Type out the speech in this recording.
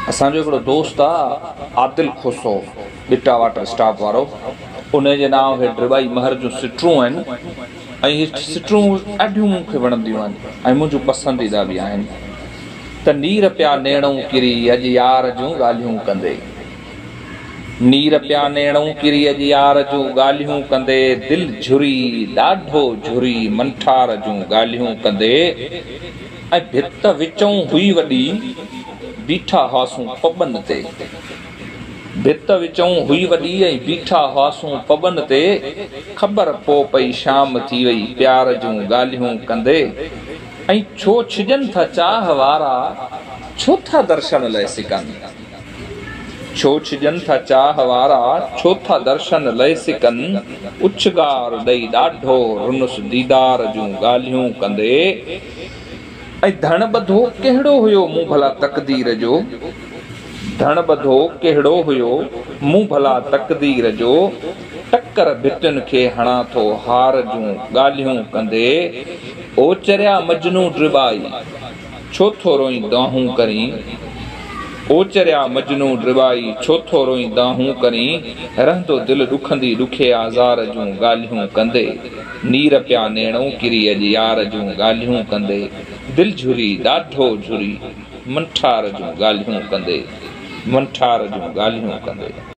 असांजो हिकिड़ो दोस्त आहे आदिल खुसो बिटा वाटर स्टाफ वारो, उनजे नाम हे ड्रिबाई महर जूं सिटरूं आहिनि ऐं हीअ सिटरूं ॾाढियूं मूंखे वणंदियूं आहिनि ऐं मुंहिंजूं पसंदीदा बि आहिनि। त नीर पिया नेणूं किरी अॼु यार जूं ॻाल्हियूं कंदे, नीर पिया नेणूं किरी अॼु यार जूं ॻाल्हियूं कंदे, दिलि झुरी ॾाढो झुरी मंठार जूं ॻाल्हियूं कंदे, ऐं भित विचूं हुई वॾी बीठा हुआसूं पबनि ते, भित विचूं हुई वॾी ऐं बीठा हुआसूं पबनि ते, ख़बर पो पई शाम थी वई प्यार जूं ॻाल्हियूं कंदे, ऐं छो छिजनि था चाह वारा छो था दर्शन लाइ सिकनि, छो छिजनि था चाह वारा छो था दर्शन लाइ सिकनि, उछगार ॾेई ॾाढो रुनुस दीदार जूं ॻाल्हियूं कंदे, ऐं धन ॿधो कहिड़ो हुयो मूं भला तक़दीर जो, धन ॿधो कहिड़ो हुयो मूं भला तक़दीर जो, टक्कर भितियुनि खे हणां थो हार जूं ॻाल्हियूं कंदे, ओचरिया मजनू ड्रिबाई छो थो रोई दाहूं करीं, ओचरिया मजनू ड्रिबाई छो थो रोई दाहूं करीं, रहंदो दिलि ॾुखंदी ॾुखे आज़ार जूं ॻाल्हियूं कंदे, नीर पिया नेणूं किरी अॼु यार जूं ॻाल्हियूं कंदे, दिलि झुरी ॾाढो झुरी मंठार जूं ॻाल्हियूं कंदे, मंठार जूं ॻाल्हियूं कंदे।